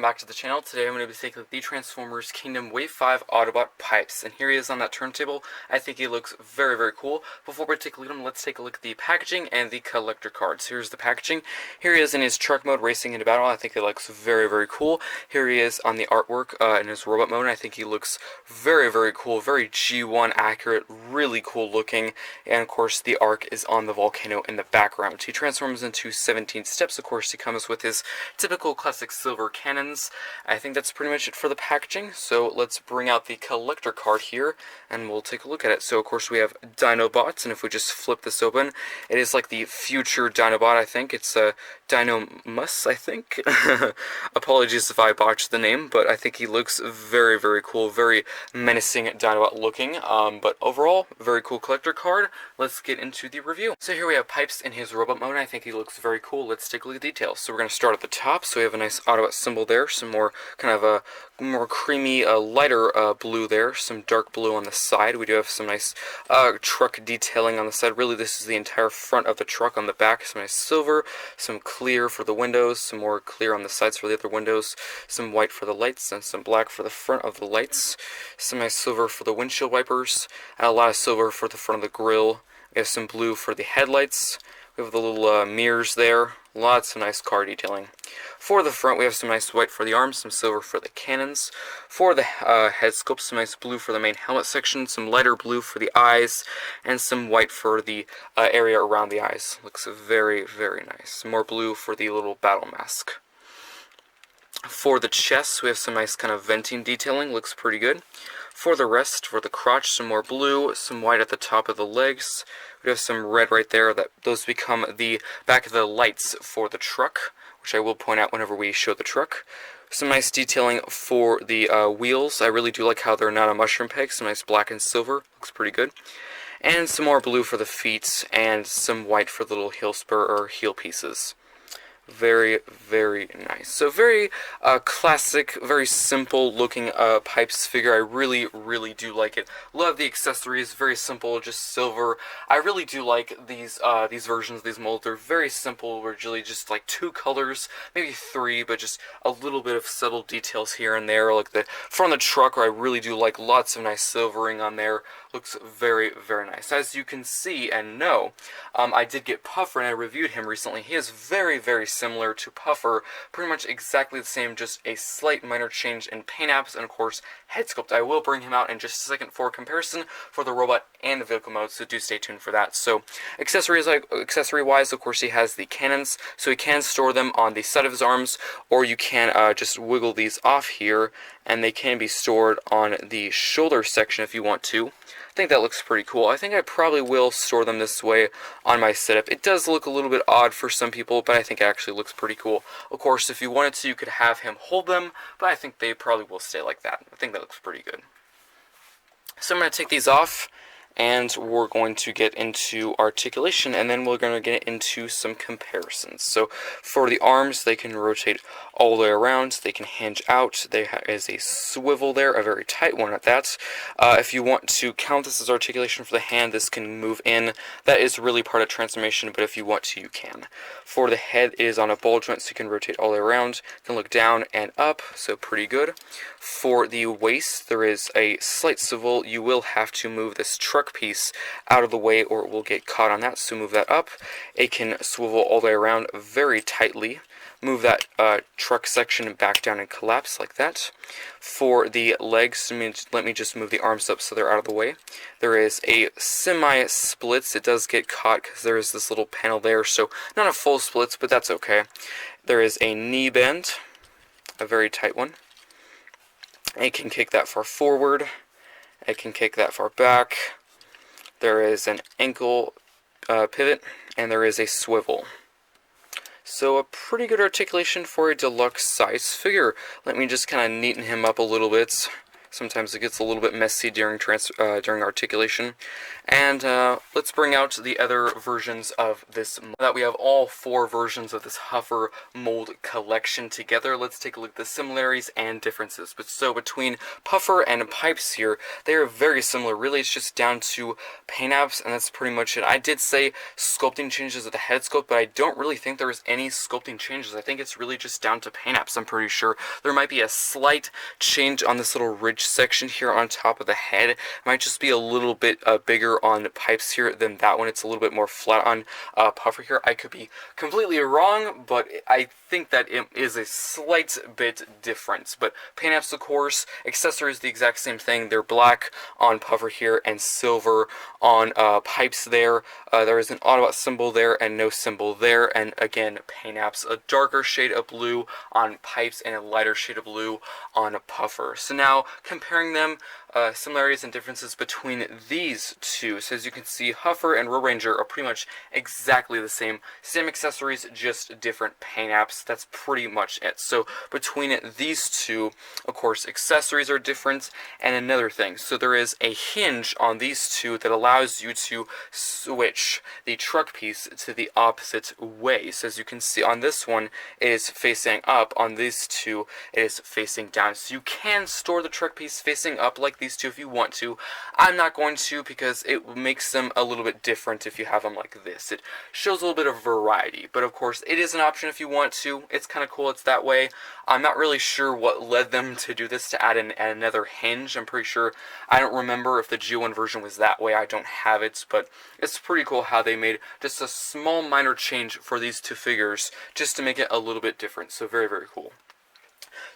back to the channel. Today I'm going to be taking the Transformers Kingdom Wave 5 Autobot Pipes, and here he is on that turntable. I think he looks very, very cool. Before we take a look at him, let's take a look at the packaging and the collector cards. Here's the packaging. Here he is in his truck mode, racing into battle. I think it looks very, very cool. Here he is on the artwork in his robot mode. I think he looks very, very cool, very G1 accurate, really cool looking. And of course, the arc is on the volcano in the background. He transforms into 17 steps. Of course, he comes with his typical classic silver cannons. I think that's pretty much it for the packaging, so let's bring out the collector card here and we'll take a look at it. So of course we have Dinobots, and if we just flip this open, it is like the future Dinobot. I think it's a Dinomus, I think. Apologies if I botched the name, but I think he looks very, very cool, very menacing Dinobot looking, but overall, very cool collector card. Let's get into the review. So here we have Pipes in his robot mode. I think he looks very cool. Let's take a look at the details. So we're going to start at the top. So we have a nice Autobot symbol there, some more kind of a more creamy, lighter blue there, some dark blue on the side. We do have some nice truck detailing on the side. Really, this is the entire front of the truck. On the back, some nice silver, some clear for the windows, some more clear on the sides for the other windows, some white for the lights, and some black for the front of the lights, some nice silver for the windshield wipers, and a lot of silver for the front of the grille. We have some blue for the headlights. We have the little mirrors there. Lots of nice car detailing. For the front, we have some nice white for the arms, some silver for the cannons. For the head sculpt, some nice blue for the main helmet section, some lighter blue for the eyes, and some white for the area around the eyes. Looks very, very nice. Some more blue for the little battle mask. For the chest, we have some nice kind of venting detailing. Looks pretty good. For the rest, for the crotch, some more blue, some white at the top of the legs. We have some red right there. Those become the back of the lights for the truck, which I will point out whenever we show the truck. Some nice detailing for the wheels. I really do like how they're not a mushroom peg. Some nice black and silver. Looks pretty good. And some more blue for the feet, and some white for the little heel spur or heel pieces. Very, very nice. So very classic, very simple looking Pipes figure. I really, really do like it. Love the accessories. Very simple, just silver. I really do like these versions, these molds. They're very simple. We're really just like 2 colors, maybe 3, but just a little bit of subtle details here and there. Like the front of the truck, where I really do like lots of nice silvering on there. Looks very, very nice. As you can see and know, I did get Puffer and I reviewed him recently. He is very, very similar to Puffer, pretty much exactly the same, just a slight minor change in paint apps and of course head sculpt. I will bring him out in just a second for comparison for the robot and the vehicle mode, so do stay tuned for that. So accessory wise, of course, he has the cannons, so he can store them on the side of his arms, or you can just wiggle these off here and they can be stored on the shoulder section if you want to. I think that looks pretty cool. I think I probably will store them this way on my setup. It does look a little bit odd for some people, but I think it actually looks pretty cool. Of course, if you wanted to, you could have him hold them, but I think they probably will stay like that. I think that looks pretty good. So I'm going to take these off, and we're going to get into articulation, and then we're going to get into some comparisons. So for the arms, they can rotate all the way around, they can hinge out, there is a swivel there, a very tight one at that. If you want to count this as articulation for the hand, this can move in. That is really part of transformation, but if you want to, you can. For the head, it is on a ball joint, so you can rotate all the way around, you can look down and up, so pretty good. For the waist, there is a slight swivel. You will have to move this truck piece out of the way or it will get caught on that, so move that up. It can swivel all the way around very tightly. Move that truck section back down and collapse like that. For the legs, let me just move the arms up so they're out of the way. There is a semi-splits. It does get caught because there is this little panel there, so not a full splits, but that's okay. There is a knee bend, a very tight one. It can kick that far forward. It can kick that far back. There is an ankle pivot, and there is a swivel. So a pretty good articulation for a deluxe size figure. Let me just kind of neaten him up a little bit Sometimes it gets a little bit messy during articulation. And let's bring out the other versions of this. Now that we have all 4 versions of this Huffer mold collection together, let's take a look at the similarities and differences. So between Puffer and Pipes here, they are very similar. Really, it's just down to paint apps, and that's pretty much it. I did say sculpting changes of the head sculpt, but I don't really think there was any sculpting changes. I think it's really just down to paint apps, I'm pretty sure. There might be a slight change on this little ridge section here on top of the head. It might just be a little bit bigger on Pipes here than that one. It's a little bit more flat on Puffer here. I could be completely wrong, but I think that it is a slight bit different. But paint apps, of course, Accessory is the exact same thing. They're black on Puffer here and silver on Pipes there. There is an Autobot symbol there and no symbol there. And again, paint apps, a darker shade of blue on Pipes and a lighter shade of blue on Puffer. So now, comparing them, similarities and differences between these two. So as you can see, Huffer and Road Ranger are pretty much exactly the same. Same accessories, just different paint apps. That's pretty much it. So between these two, of course, accessories are different. And another thing, so there is a hinge on these two that allows you to switch the truck piece to the opposite way. So as you can see on this one, it is facing up. On these two, it is facing down. So you can store the truck piece facing up like these two if you want to. I'm not going to, because it makes them a little bit different if you have them like this. It shows a little bit of variety, but of course it is an option if you want to. It's kind of cool it's that way. I'm not really sure what led them to do this, to add another hinge. I'm pretty sure, I don't remember if the G1 version was that way. I don't have it, but it's pretty cool how they made just a small minor change for these two figures just to make it a little bit different. So very, very cool.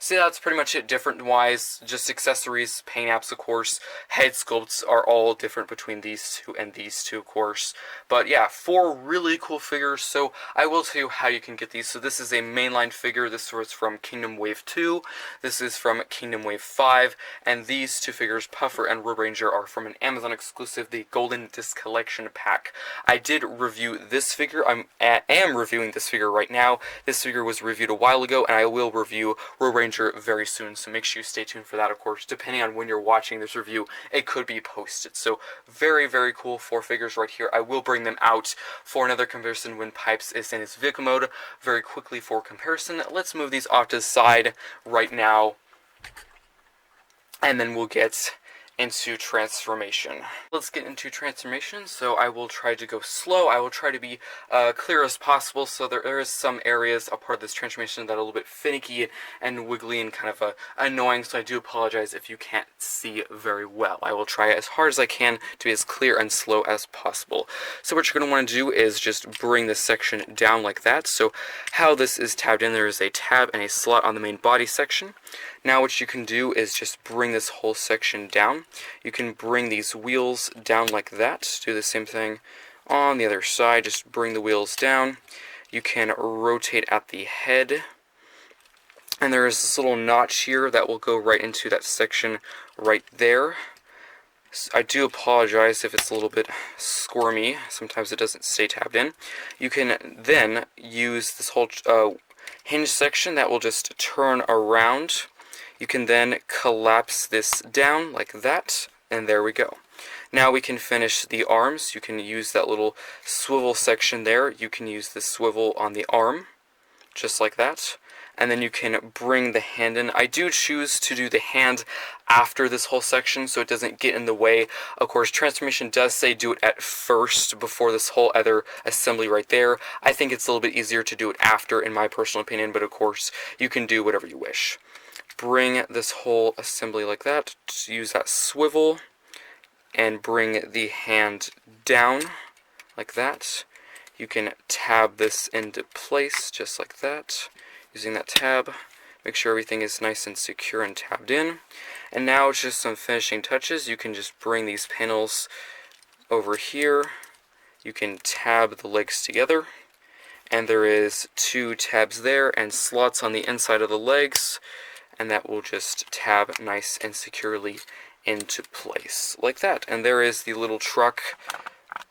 So yeah, that's pretty much it different-wise. Just accessories, paint apps, of course. Head sculpts are all different between these two and these two, of course. But yeah, 4 really cool figures. So I will tell you how you can get these. So this is a mainline figure. This was from Kingdom Wave 2. This is from Kingdom Wave 5. And these 2 figures, Puffer and Road Ranger, are from an Amazon exclusive, the Golden Disc Collection pack. I did review this figure. I am reviewing this figure right now. This figure was reviewed a while ago, and I will review Road Ranger very soon, so make sure you stay tuned for that. Of course, depending on when you're watching this review, it could be posted. So very, very cool 4 figures right here. I will bring them out for another comparison when Pipes is in his vehicle mode very quickly for comparison. Let's move these off to the side right now, and then we'll get into transformation. Let's get into transformation. So I will try to go slow. I will try to be clear as possible. So there is some areas, a part of this transformation, that are a little bit finicky and wiggly and kind of annoying. So I do apologize if you can't see very well. I will try as hard as I can to be as clear and slow as possible. So what you're going to want to do is just bring this section down like that. So how this is tabbed in, there is a tab and a slot on the main body section. Now what you can do is just bring this whole section down. You can bring these wheels down like that. Do the same thing on the other side. Just bring the wheels down. You can rotate at the head. And there is this little notch here that will go right into that section right there. I do apologize if it's a little bit squirmy. Sometimes it doesn't stay tabbed in. You can then use this whole hinge section that will just turn around. You can then collapse this down like that, and there we go. Now we can finish the arms. You can use that little swivel section there. You can use the swivel on the arm, just like that. And then you can bring the hand in. I do choose to do the hand after this whole section so it doesn't get in the way. Of course, transformation does say do it at first before this whole other assembly right there. I think it's a little bit easier to do it after, in my personal opinion, but of course, you can do whatever you wish. Bring this whole assembly like that. Just use that swivel and bring the hand down like that. You can tab this into place just like that. Using that tab, make sure everything is nice and secure and tabbed in. And now it's just some finishing touches. You can just bring these panels over here. You can tab the legs together. And there is 2 tabs there and slots on the inside of the legs. And that will just tab nice and securely into place like that. And there is the little truck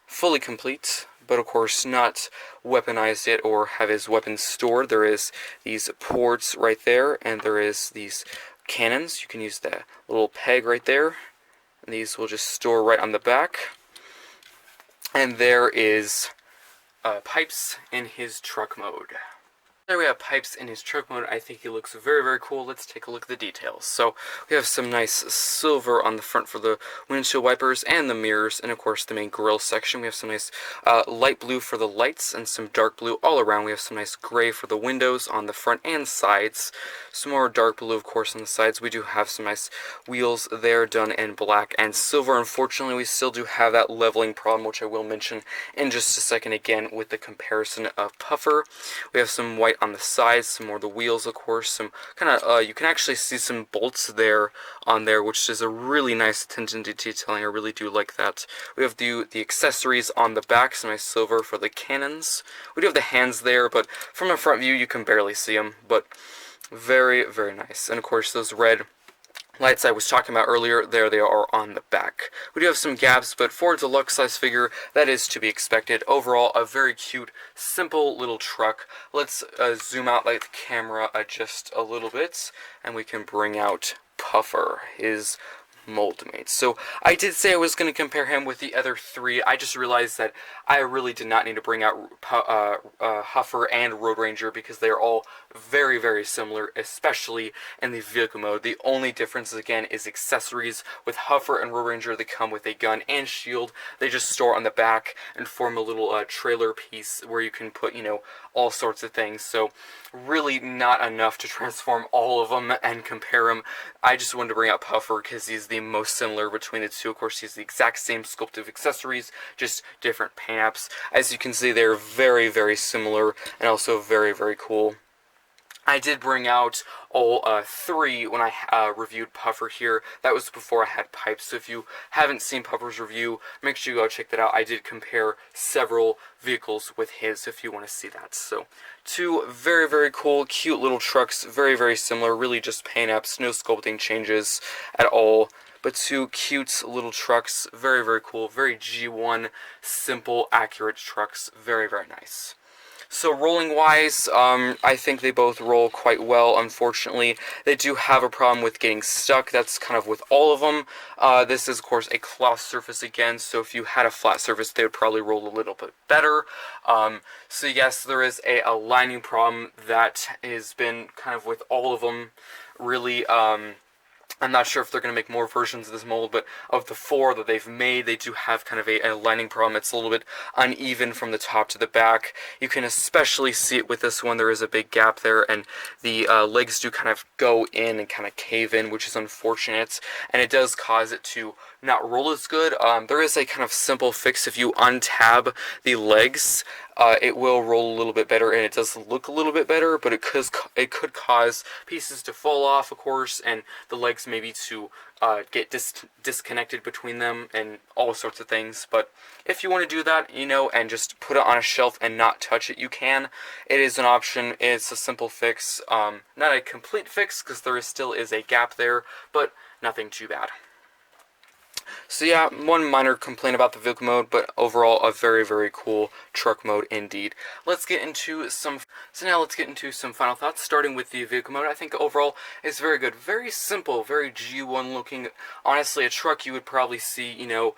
fully complete, but of course not weaponized yet or have his weapons stored. There is these ports right there, and there is these cannons. You can use the little peg right there, and these will just store right on the back. And there is pipes in his truck mode. There we have pipes in his truck mode. I think he looks very, very cool. Let's take a look at the details. So we have some nice silver on the front for the windshield wipers and the mirrors, and of course the main grille section. We have some nice light blue for the lights and some dark blue all around. We have some nice gray for the windows on the front and sides. Some more dark blue, of course, on the sides. We do have some nice wheels there done in black and silver. Unfortunately, we still do have that leveling problem, which I will mention in just a second again with the comparison of Puffer. We have some white on the sides, some more of the wheels, of course, some kind of, you can actually see some bolts there on there, which is a really nice attention to detailing. I really do like that. We have the accessories on the back, some nice silver for the cannons. We do have the hands there, but from a front view, you can barely see them, but very, very nice. And of course, those red lights I was talking about earlier, there they are on the back. We do have some gaps, but for a deluxe size figure, that is to be expected. Overall, a very cute, simple little truck. Let's zoom out like the camera just a little bit, and we can bring out Puffer, his mold mate. So I did say I was going to compare him with the other three. I just realized that I really did not need to bring out Huffer and Road Ranger because they are all very, very similar, especially in the vehicle mode. The only difference, again, is accessories. With Huffer and Road Ranger, they come with a gun and shield. They just store on the back and form a little trailer piece where you can put, you know, all sorts of things. So really not enough to transform all of them and compare them. I just wanted to bring out Puffer because he's the most similar between the two. Of course, he's the exact same sculpt of accessories, just different paint apps. As you can see, they're very, very similar and also very, very cool. I did bring out all three when I reviewed Puffer here. That was before I had pipes, so if you haven't seen Puffer's review, make sure you go check that out. I did compare several vehicles with his if you want to see that. So, two very, very cool, cute little trucks, very, very similar, really just paint apps, no sculpting changes at all. But two cute little trucks, very, very cool, very G1, simple, accurate trucks, very, very nice. So rolling wise, I think they both roll quite well. Unfortunately, they do have a problem with getting stuck. That's kind of with all of them. This is, of course, a cloth surface again, so if you had a flat surface, they would probably roll a little bit better. So yes, there is a lining problem that has been kind of with all of them, really. I'm not sure if they're going to make more versions of this mold, but of the four that they've made, they do have kind of a lining problem. It's a little bit uneven from the top to the back. You can especially see it with this one. There is a big gap there, and the legs do kind of go in and kind of cave in, which is unfortunate, and it does cause it to not roll as good. There is a kind of simple fix. If you untab the legs, it will roll a little bit better, and it does look a little bit better, but it could cause pieces to fall off, of course, and the legs maybe to get disconnected between them and all sorts of things. But if you want to do that, you know, and just put it on a shelf and not touch it, you can. It is an option. It's a simple fix. Not a complete fix because there still is a gap there, but nothing too bad. So yeah, one minor complaint about the vehicle mode, but overall a very, very cool truck mode indeed. Let's get into some final thoughts, starting with the vehicle mode. I think overall is very good. Very simple, very G1 looking. Honestly, a truck you would probably see, you know,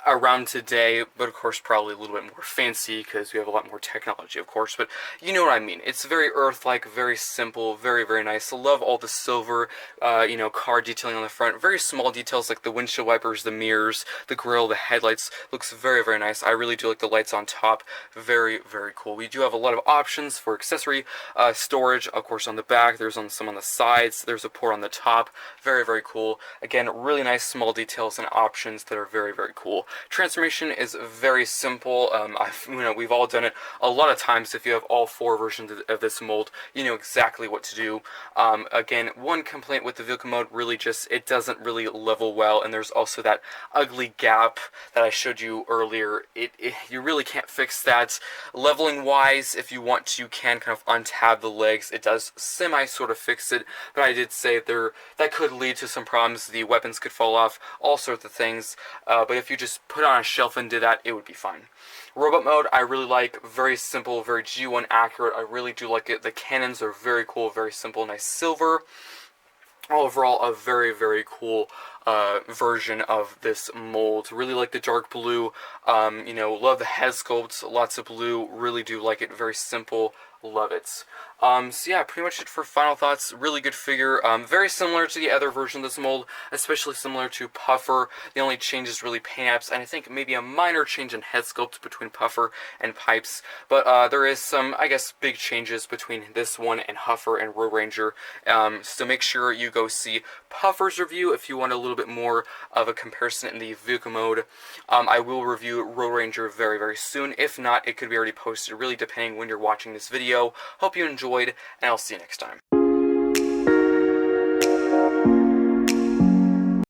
around today, but of course probably a little bit more fancy because we have a lot more technology, of course, but you know what I mean. It's very Earth-like, very simple, very, very nice. I love all the silver, you know, car detailing on the front. Very small details like the windshield wipers, the mirrors, the grille, the headlights. Looks very, very nice. I really do like the lights on top. Very, very cool. We do have a lot of options for accessory storage, of course, on the back. There's some on the sides. There's a port on the top. Very, very cool. Again, really nice small details and options that are very, very cool. Transformation is very simple. We've all done it a lot of times. If you have all four versions of this mold, you know exactly what to do. Again, one complaint with the vehicle mode, really just, it doesn't really level well, and there's also that ugly gap that I showed you earlier. You really can't fix that. Leveling wise, if you want to, you can kind of untab the legs. It does semi sort of fix it, but I did say that could lead to some problems. The weapons could fall off, all sorts of things. But if you just put it on a shelf and did that, it would be fine. Robot mode, I really like. Very simple, very G1 accurate. I really do like it. The cannons are very cool, very simple, nice silver. overall, a very, very cool version of this mold. Really like the dark blue. You know, love the head sculpt. Lots of blue. Really do like it. Very simple. Love it. So yeah, pretty much it for final thoughts. Really good figure. Very similar to the other version of this mold, especially similar to Puffer. The only change is really paint apps, and I think maybe a minor change in head sculpt between Puffer and Pipes. But there is some, I guess, big changes between this one and Huffer and Road Ranger. So make sure you go see Puffer's review if you want a little bit more of a comparison in the vehicle mode. I will review Road Ranger very, very soon. If not, it could be already posted, really depending when you're watching this video. Hope you enjoyed, and I'll see you next time.